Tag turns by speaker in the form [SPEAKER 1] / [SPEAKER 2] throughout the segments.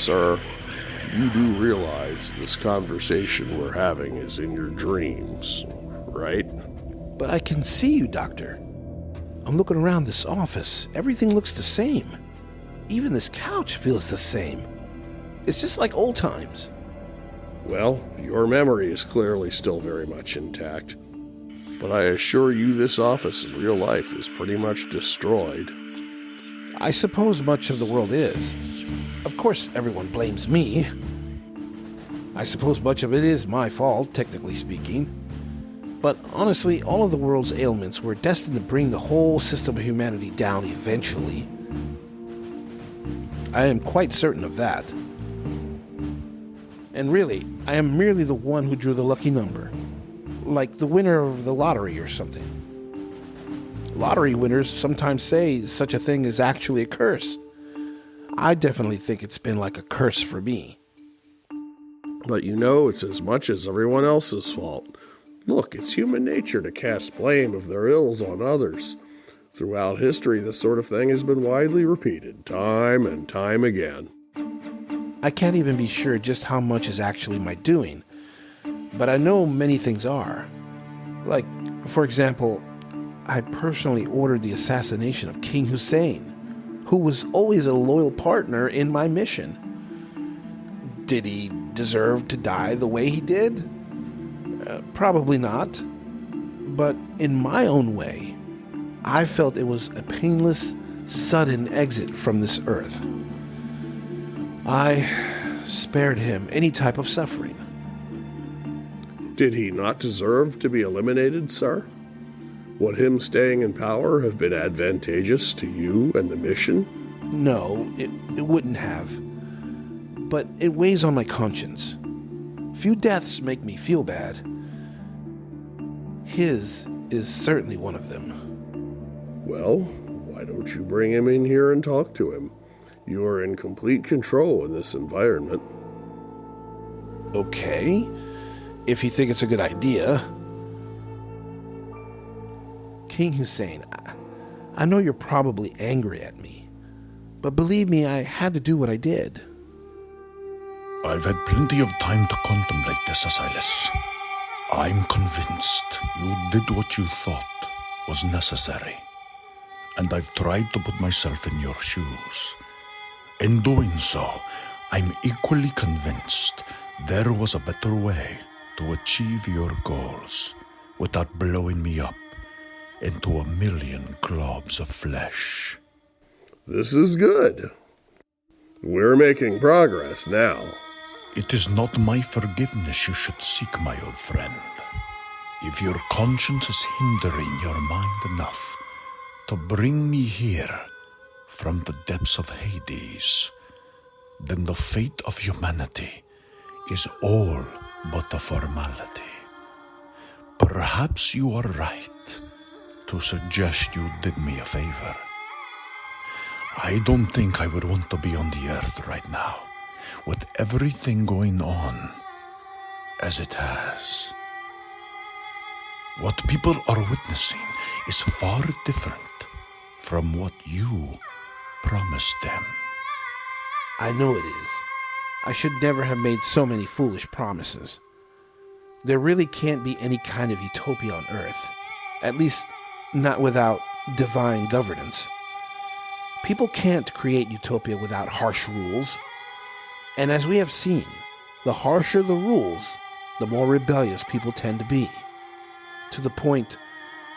[SPEAKER 1] sir, you do realize this conversation we're having is in your dreams, right?
[SPEAKER 2] But I can see you, Doctor. I'm looking around this office. Everything looks the same. Even this couch feels the same. It's just like old times.
[SPEAKER 1] Well, your memory is clearly still very much intact. But I assure you this office in real life is pretty much destroyed.
[SPEAKER 2] I suppose much of the world is. Of course, everyone blames me. I suppose much of it is my fault, technically speaking. But honestly, all of the world's ailments were destined to bring the whole system of humanity down eventually. I am quite certain of that. And really, I am merely the one who drew the lucky number. Like the winner of the lottery or something. Lottery winners sometimes say such a thing is actually a curse. I definitely think it's been like a curse for me.
[SPEAKER 1] But you know, it's as much as everyone else's fault. Look, it's human nature to cast blame of their ills on others. Throughout history, this sort of thing has been widely repeated, time and time again.
[SPEAKER 2] I can't even be sure just how much is actually my doing, but I know many things are. Like, for example, I personally ordered the assassination of King Hussein, who was always a loyal partner in my mission. Did he deserve to die the way he did? Probably not. But in my own way, I felt it was a painless, sudden exit from this earth. I spared him any type of suffering.
[SPEAKER 1] Did he not deserve to be eliminated, sir? Would him staying in power have been advantageous to you and the mission?
[SPEAKER 2] No, it wouldn't have. But it weighs on my conscience. Few deaths make me feel bad. His is certainly one of them.
[SPEAKER 1] Well, why don't you bring him in here and talk to him? You are in complete control in this environment.
[SPEAKER 2] Okay, if you think it's a good idea. King Hussein, I know you're probably angry at me, but believe me, I had to do what I did.
[SPEAKER 3] I've had plenty of time to contemplate this, Asilas. I'm convinced you did what you thought was necessary, and I've tried to put myself in your shoes. In doing so, I'm equally convinced there was a better way to achieve your goals without blowing me up into a million globs of flesh.
[SPEAKER 1] This is good. We're making progress now.
[SPEAKER 3] It is not my forgiveness you should seek, my old friend. If your conscience is hindering your mind enough to bring me here from the depths of Hades, then the fate of humanity is all but a formality. Perhaps you are right to suggest you did me a favor. I don't think I would want to be on the earth right now, with everything going on as it has. What people are witnessing is far different from what you promised them.
[SPEAKER 2] I know it is. I should never have made so many foolish promises. There really can't be any kind of utopia on Earth. At least, not without divine governance. People can't create utopia without harsh rules. And as we have seen, the harsher the rules, the more rebellious people tend to be. To the point,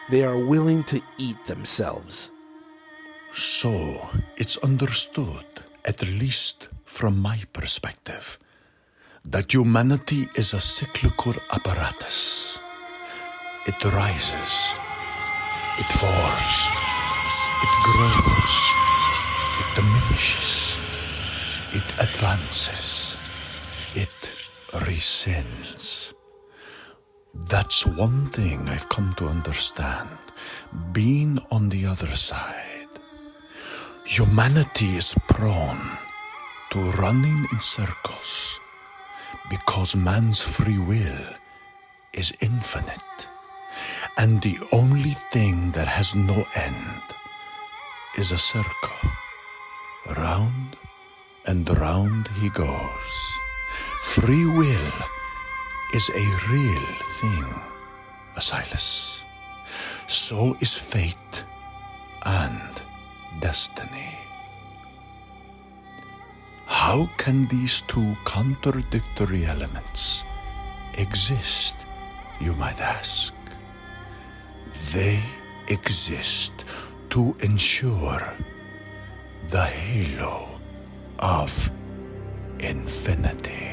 [SPEAKER 2] they are willing to eat themselves.
[SPEAKER 3] So, it's understood, at least from my perspective, that humanity is a cyclical apparatus. It rises, it falls, it grows, it diminishes, it advances, it rescinds. That's one thing I've come to understand, being on the other side. Humanity is prone to running in circles because man's free will is infinite, and the only thing that has no end is a circle, round and round he goes. Free will is a real thing, Asilas. So is fate and destiny. How can these two contradictory elements exist, you might ask? They exist to ensure the halo of infinity.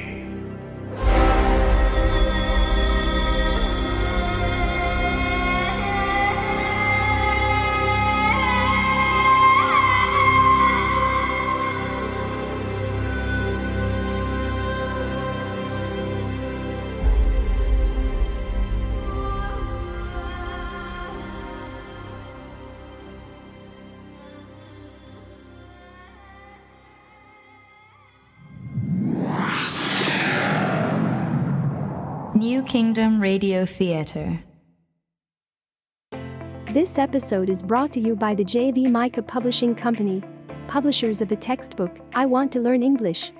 [SPEAKER 4] New Kingdom Radio Theater.
[SPEAKER 5] This episode is brought to you by the JMv&x Publishing Company, publishers of the textbook, I Want to Learn English.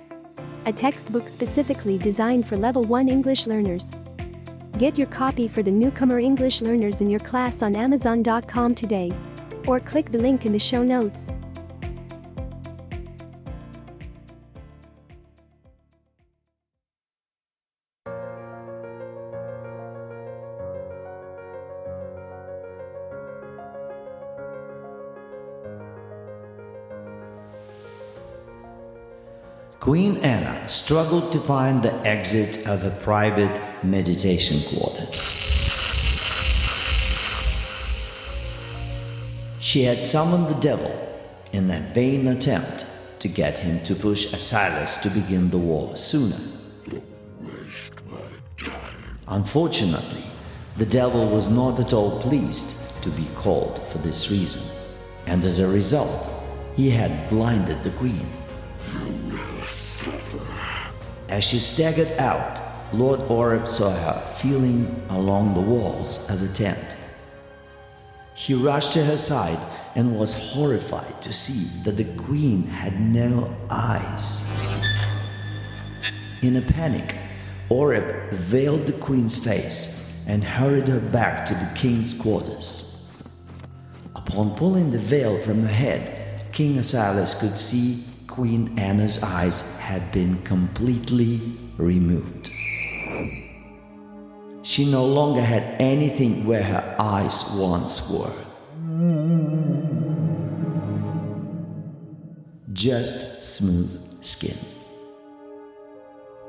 [SPEAKER 5] A textbook specifically designed for Level 1 English learners. Get your copy for the newcomer English learners in your class on Amazon.com today. Or click the link in the show notes.
[SPEAKER 6] Queen Anna struggled to find the exit of her private meditation quarters. She had summoned the devil in a vain attempt to get him to push Asilas to begin the war sooner. Unfortunately, the devil was not at all pleased to be called for this reason, and as a result, he had blinded the queen. As she staggered out, Lord Oreb saw her feeling along the walls of the tent. He rushed to her side and was horrified to see that the queen had no eyes. In a panic, Oreb veiled the queen's face and hurried her back to the king's quarters. Upon pulling the veil from her head, King Asilas could see Queen Anna's eyes had been completely removed. She no longer had anything where her eyes once were. Just smooth skin.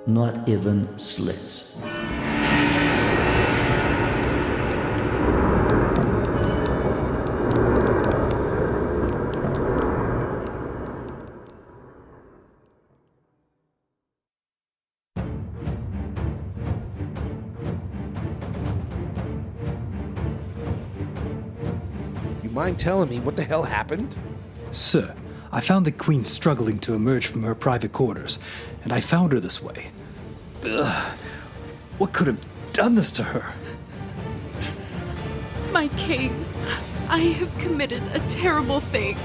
[SPEAKER 6] Not even slits.
[SPEAKER 2] Mind telling me what the hell happened?
[SPEAKER 7] Sir, I found the Queen struggling to emerge from her private quarters, and I found her this way. Ugh. What could have done this to her?
[SPEAKER 8] My king, I have committed a terrible thing,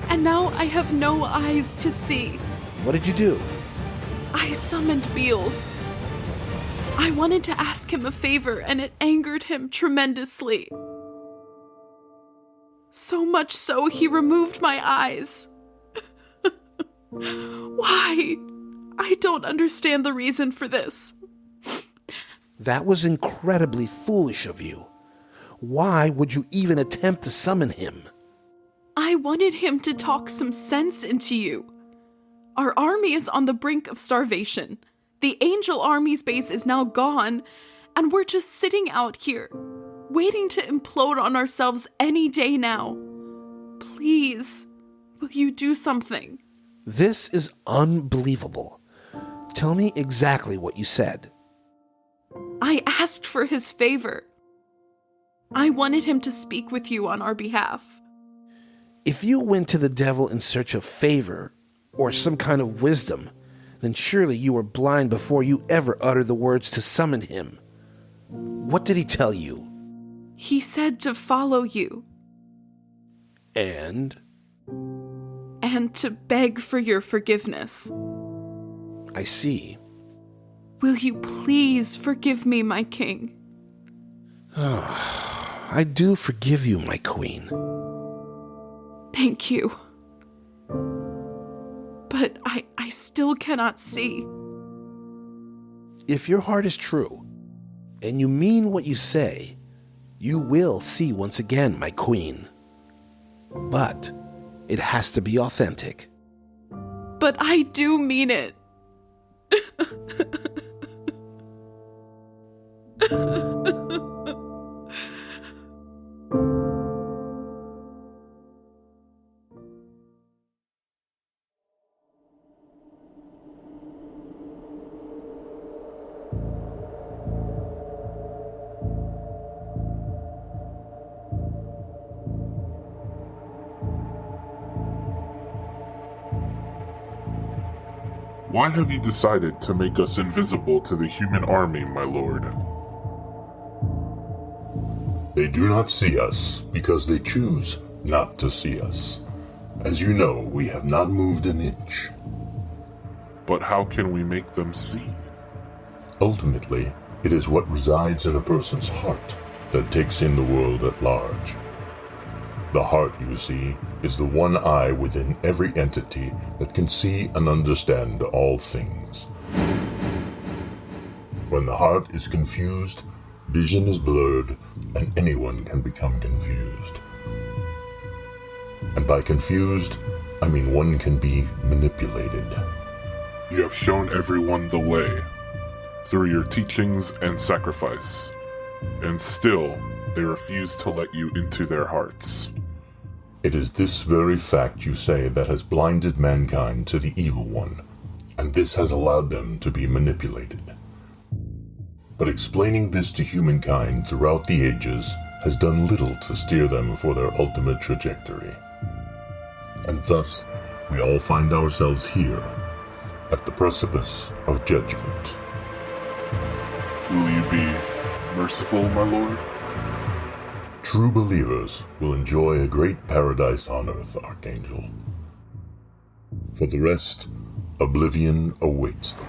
[SPEAKER 8] and now I have no eyes to see.
[SPEAKER 2] What did you do?
[SPEAKER 8] I summoned Beals. I wanted to ask him a favor, and it angered him tremendously. So much so, he removed my eyes. Why? I don't understand the reason for this.
[SPEAKER 2] That was incredibly foolish of you. Why would you even attempt to summon him?
[SPEAKER 8] I wanted him to talk some sense into you. Our army is on the brink of starvation. The Angel Army's base is now gone, and we're just sitting out here, waiting to implode on ourselves any day now. Please, will you do something?
[SPEAKER 2] This is unbelievable. Tell me exactly what you said.
[SPEAKER 8] I asked for his favor. I wanted him to speak with you on our behalf.
[SPEAKER 2] If you went to the devil in search of favor or some kind of wisdom, then surely you were blind before you ever uttered the words to summon him. What did he tell you?
[SPEAKER 8] He said to follow you.
[SPEAKER 2] And
[SPEAKER 8] and to beg for your forgiveness.
[SPEAKER 2] I see.
[SPEAKER 8] Will you please forgive me, my king?
[SPEAKER 2] I do forgive you, my queen.
[SPEAKER 8] Thank you. But I still cannot see.
[SPEAKER 2] If your heart is true, and you mean what you say, you will see once again, my queen. But it has to be authentic.
[SPEAKER 8] But I do mean it.
[SPEAKER 9] Why have you decided to make us invisible to the human army, my lord?
[SPEAKER 10] They do not see us because they choose not to see us. As you know, we have not moved an inch.
[SPEAKER 9] But how can we make them see?
[SPEAKER 10] Ultimately, it is what resides in a person's heart that takes in the world at large. The heart, you see, is the one eye within every entity that can see and understand all things. When the heart is confused, vision is blurred, and anyone can become confused. And by confused, I mean one can be manipulated.
[SPEAKER 9] You have shown everyone the way, through your teachings and sacrifice, and still they refuse to let you into their hearts.
[SPEAKER 10] It is this very fact, you say, that has blinded mankind to the evil one, and this has allowed them to be manipulated. But explaining this to humankind throughout the ages has done little to steer them for their ultimate trajectory. And thus, we all find ourselves here, at the precipice of judgment.
[SPEAKER 9] Will you be merciful, my lord?
[SPEAKER 10] True believers will enjoy a great paradise on earth, Archangel. For the rest, oblivion awaits them.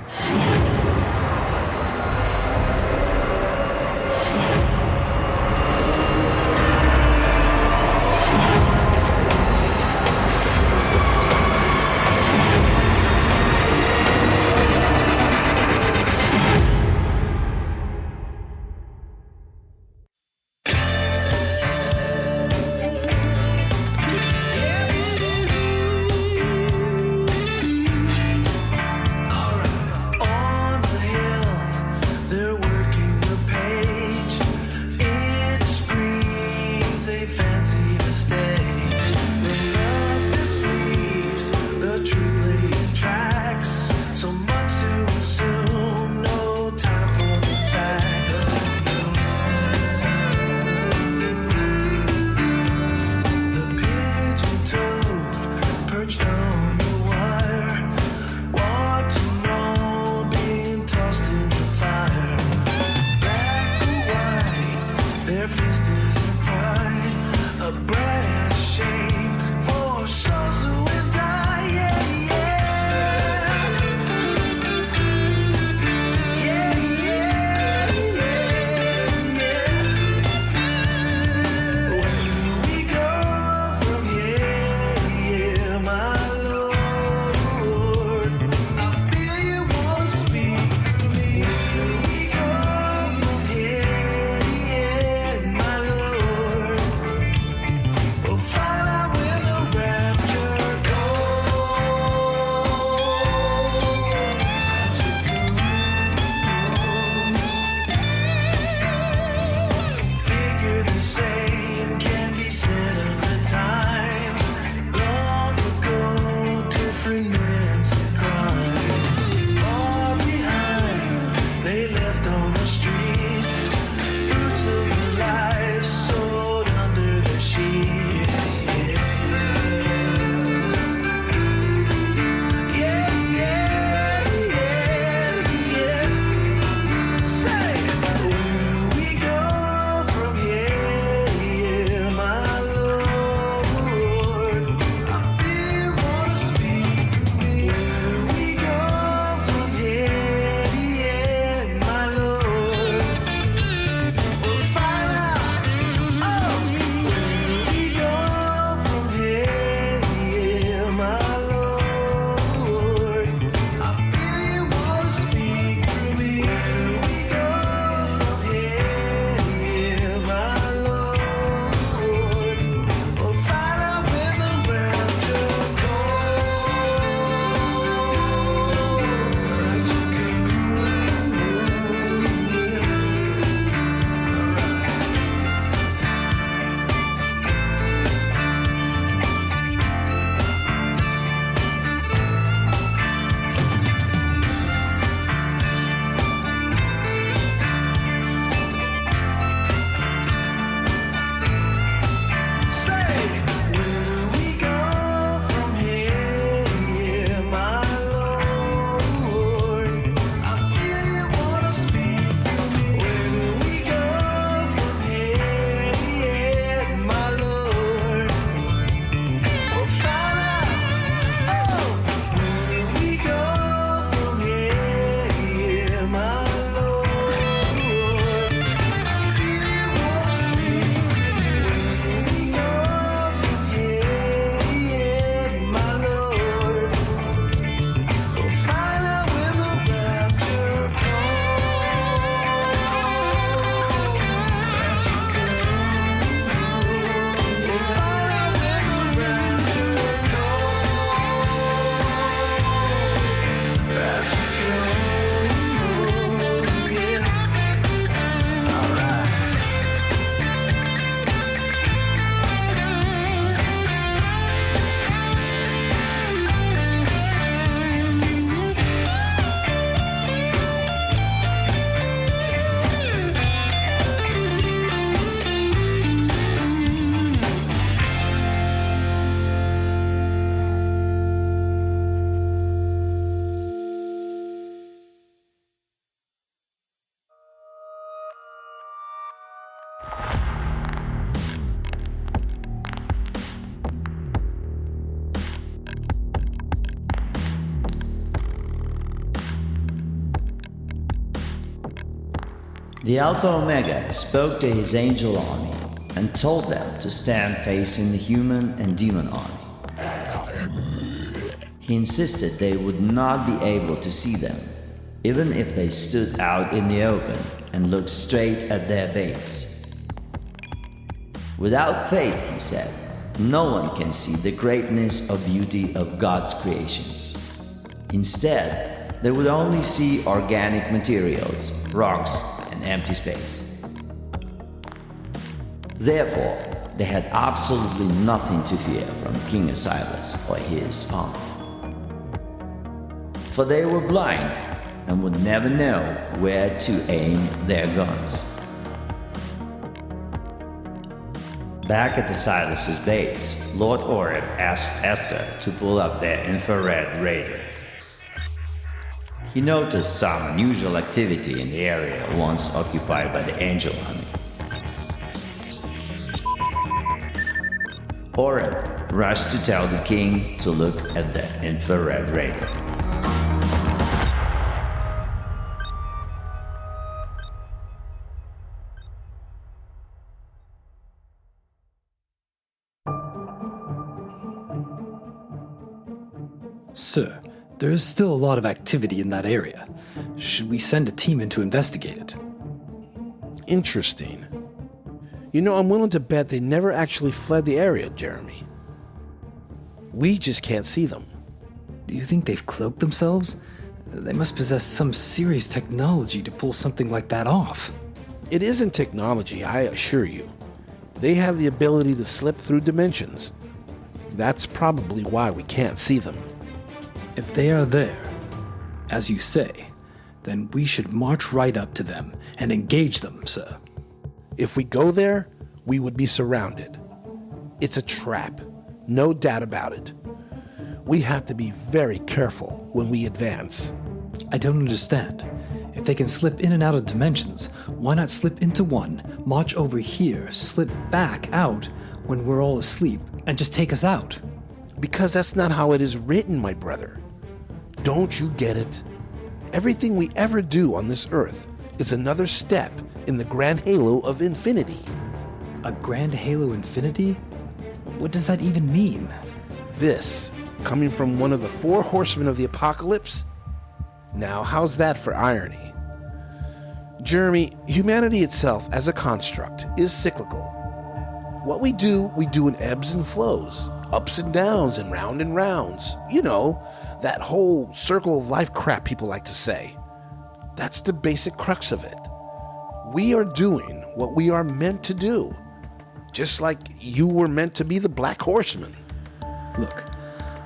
[SPEAKER 6] The Alpha Omega spoke to his angel army and told them to stand facing the human and demon army. He insisted they would not be able to see them, even if they stood out in the open and looked straight at their base. Without faith, he said, no one can see the greatness or beauty of God's creations. Instead, they would only see organic materials, rocks, and empty space. Therefore, they had absolutely nothing to fear from King Osiris or his army. For they were blind and would never know where to aim their guns. Back at Osiris's base, Lord Oreb asked Esther to pull up their infrared radar. He noticed some unusual activity in the area once occupied by the Angel Army. Oreb rushed to tell the king to look at the infrared radar.
[SPEAKER 7] Sir, there is still a lot of activity in that area. Should we send a team in to investigate it?
[SPEAKER 2] Interesting. You know, I'm willing to bet they never actually fled the area, Jeremy. We just can't see them.
[SPEAKER 7] Do you think they've cloaked themselves? They must possess some serious technology to pull something like that off.
[SPEAKER 2] It isn't technology, I assure you. They have the ability to slip through dimensions. That's probably why we can't see them.
[SPEAKER 7] If they are there, as you say, then we should march right up to them and engage them, sir.
[SPEAKER 2] If we go there, we would be surrounded. It's a trap, no doubt about it. We have to be very careful when we advance.
[SPEAKER 7] I don't understand. If they can slip in and out of dimensions, why not slip into one, march over here, slip back out when we're all asleep, and just take us out?
[SPEAKER 2] Because that's not how it is written, my brother. Don't you get it? Everything we ever do on this earth is another step in the grand halo of infinity.
[SPEAKER 7] A grand halo infinity? What does that even mean?
[SPEAKER 2] This, coming from one of the four horsemen of the apocalypse? Now, how's that for irony? Jeremy, humanity itself as a construct is cyclical. What we do in ebbs and flows, ups and downs and rounds. You know, that whole circle of life crap people like to say. That's the basic crux of it. We are doing what we are meant to do. Just like you were meant to be the Black Horseman.
[SPEAKER 7] Look,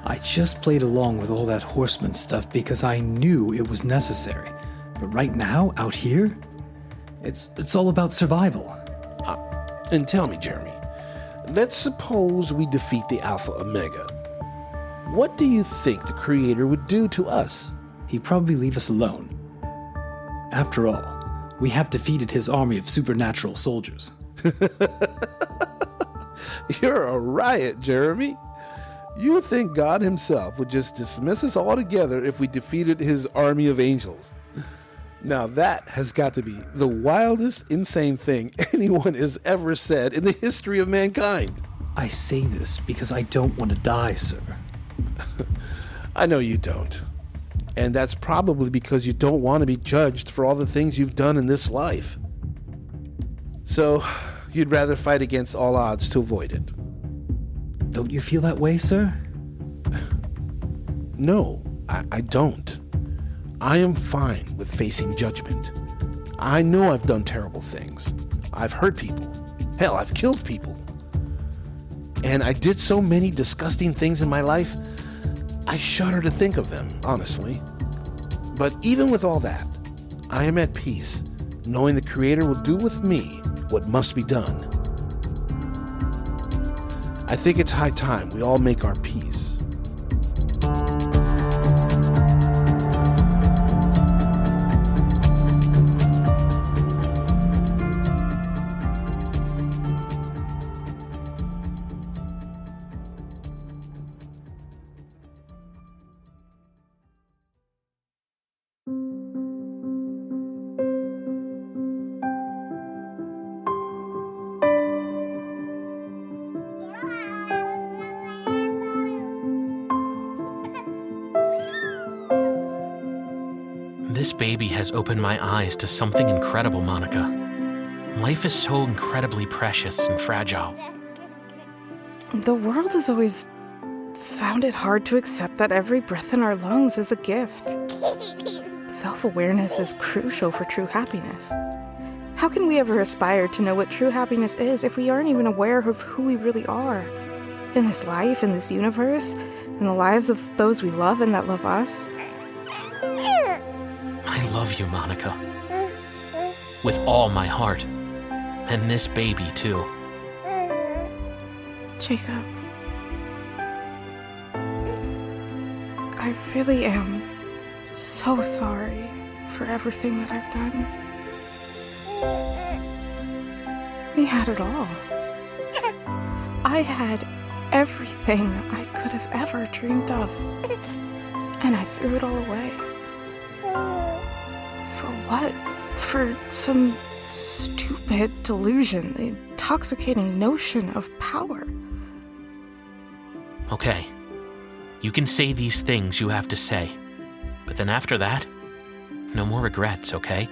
[SPEAKER 7] I just played along with all that horseman stuff because I knew it was necessary. But right now, out here, it's all about survival.
[SPEAKER 2] And tell me, Jeremy, let's suppose we defeat the Alpha Omega. What do you think the Creator would do to us?
[SPEAKER 7] He'd probably leave us alone. After all, we have defeated his army of supernatural soldiers.
[SPEAKER 2] You're a riot, Jeremy. You think God himself would just dismiss us altogether if we defeated his army of angels? Now that has got to be the wildest, insane thing anyone has ever said in the history of mankind.
[SPEAKER 7] I say this because I don't want to die, sir.
[SPEAKER 2] I know you don't. And that's probably because you don't want to be judged for all the things you've done in this life. So, you'd rather fight against all odds to avoid it.
[SPEAKER 7] Don't you feel that way, sir?
[SPEAKER 2] No, I don't. I am fine with facing judgment. I know I've done terrible things. I've hurt people. Hell, I've killed people. And I did so many disgusting things in my life, I shudder to think of them, honestly. But even with all that, I am at peace, knowing the Creator will do with me what must be done. I think it's high time we all make our peace.
[SPEAKER 11] baby has opened my eyes to something incredible, Monica. Life is so incredibly precious and fragile.
[SPEAKER 12] The world has always found it hard to accept that every breath in our lungs is a gift. Self-awareness is crucial for true happiness. How can we ever aspire to know what true happiness is if we aren't even aware of who we really are? In this life, in this universe, in the lives of those we love and that love us.
[SPEAKER 11] I love you, Monica. With all my heart. And this baby, too.
[SPEAKER 12] Jacob, I really am so sorry for everything that I've done. We had it all. I had everything I could have ever dreamed of, and I threw it all away. For what? For some stupid delusion, the intoxicating notion of power.
[SPEAKER 11] Okay. You can say these things you have to say. But then after that, no more regrets, okay?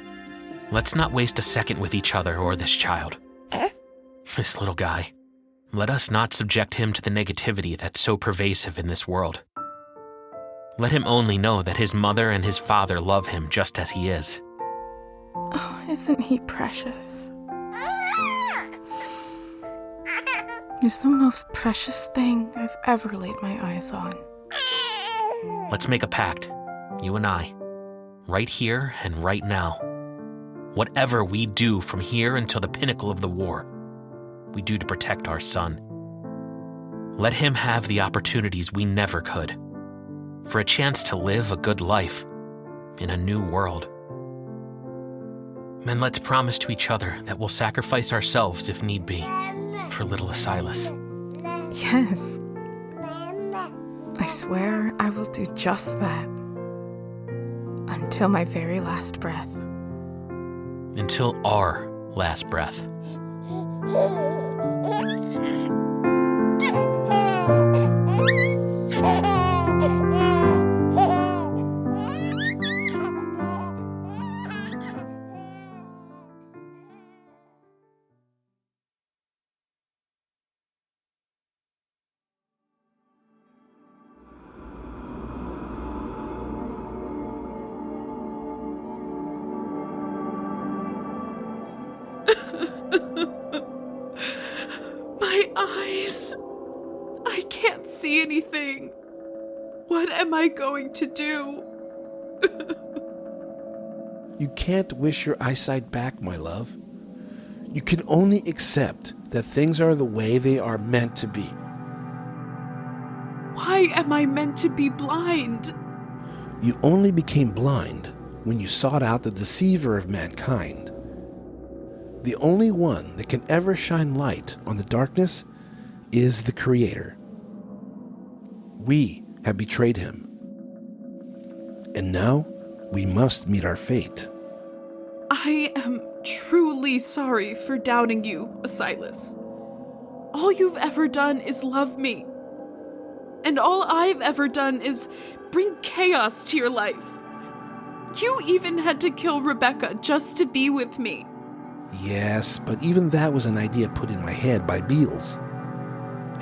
[SPEAKER 11] Let's not waste a second with each other or this child. This little guy. Let us not subject him to the negativity that's so pervasive in this world. Let him only know that his mother and his father love him just as he is.
[SPEAKER 12] Oh, isn't he precious? He's the most precious thing I've ever laid my eyes on.
[SPEAKER 11] Let's make a pact, you and I, right here and right now. Whatever we do from here until the pinnacle of the war, we do to protect our son. Let him have the opportunities we never could, for a chance to live a good life in a new world. And let's promise to each other that we'll sacrifice ourselves if need be for little Silas.
[SPEAKER 12] Yes. I swear I will do just that. Until my very last breath.
[SPEAKER 11] Until our last breath.
[SPEAKER 8] My eyes. I can't see anything. What am I going to do?
[SPEAKER 2] You can't wish your eyesight back, my love. You can only accept that things are the way they are meant to be.
[SPEAKER 8] Why am I meant to be blind?
[SPEAKER 2] You only became blind when you sought out the deceiver of mankind. The only one that can ever shine light on the darkness is the Creator. We have betrayed him. And now we must meet our fate.
[SPEAKER 8] I am truly sorry for doubting you, Silas. All you've ever done is love me. And all I've ever done is bring chaos to your life. You even had to kill Rebecca just to be with me.
[SPEAKER 2] Yes, but even that was an idea put in my head by Beals.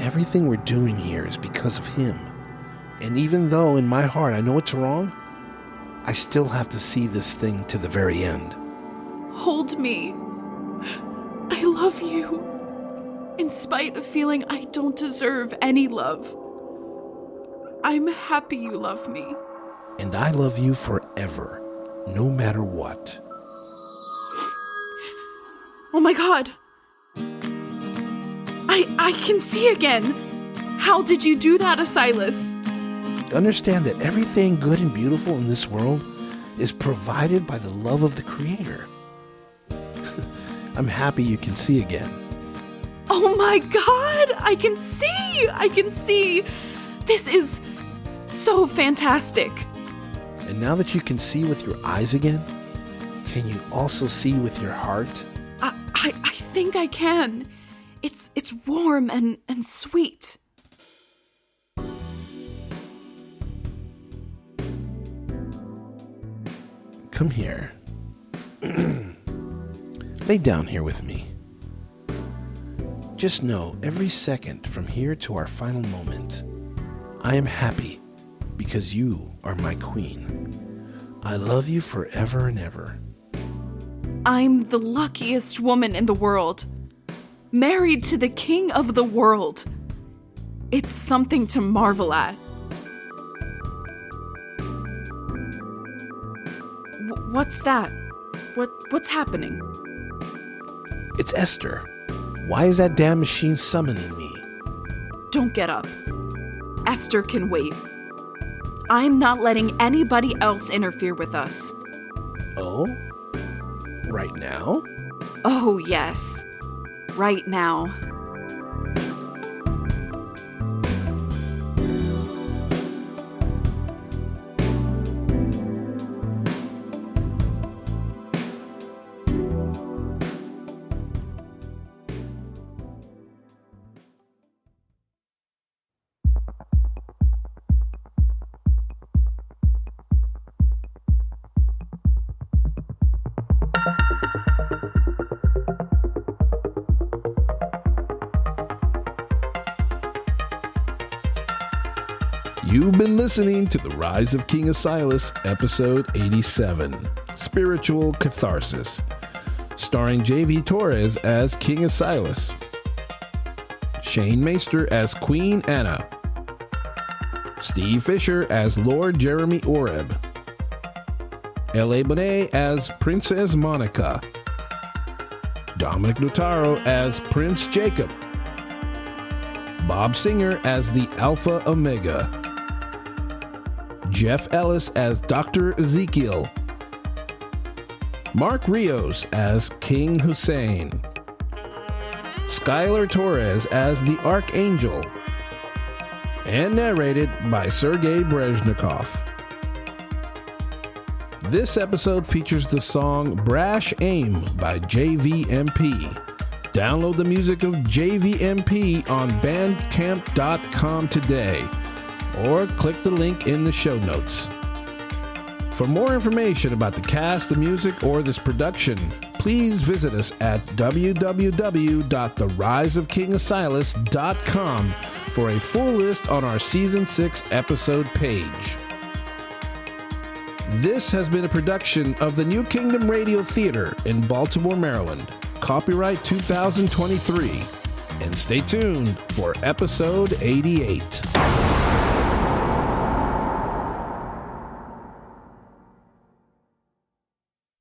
[SPEAKER 2] Everything we're doing here is because of him. And even though in my heart I know it's wrong, I still have to see this thing to the very end.
[SPEAKER 8] Hold me. I love you. In spite of feeling I don't deserve any love. I'm happy you love me.
[SPEAKER 2] And I love you forever, no matter what.
[SPEAKER 8] Oh my God. I can see again. How did you do that, Silas?
[SPEAKER 2] Understand that everything good and beautiful in this world is provided by the love of the Creator. I'm happy you can see again.
[SPEAKER 8] Oh my God, I can see. This is so fantastic.
[SPEAKER 2] And now that you can see with your eyes again, can you also see with your heart?
[SPEAKER 8] I think I can. It's warm and sweet.
[SPEAKER 2] Come here. Lay down here with me. Just know, every second from here to our final moment, I am happy because you are my queen. I love you forever and ever.
[SPEAKER 8] I'm the luckiest woman in the world. Married to the king of the world. It's something to marvel at. What's that? What's happening?
[SPEAKER 2] It's Esther. Why is that damn machine summoning me?
[SPEAKER 8] Don't get up. Esther can wait. I'm not letting anybody else interfere with us.
[SPEAKER 2] Oh? Right now?
[SPEAKER 8] Oh, yes. Right now.
[SPEAKER 2] You've been listening to The Rise of King Asilas, Episode 87, Spiritual Catharsis, starring J.V. Torres as King Asilas, Shane Maester as Queen Anna, Steve Fisher as Lord Jeremy Oreb, L.A. Bonet as Princess Monica, Dominic Notaro as Prince Jacob, Bob Singer as the Alpha Omega, Jeff Ellis as Dr. Ezekiel, Mark Rios as King Hussein, Skylar Torres as the Archangel, and narrated by Sergei Brezhnikov. This episode features the song Brash Aim by JVMP. Download the music of JVMP on bandcamp.com today, or click the link in the show notes. For more information about the cast, the music, or this production, please visit us at www.theriseofkingasilas.com for a full list on our Season 6 episode page. This has been a production of the New Kingdom Radio Theater in Baltimore, Maryland. Copyright 2023. And stay tuned for episode 88.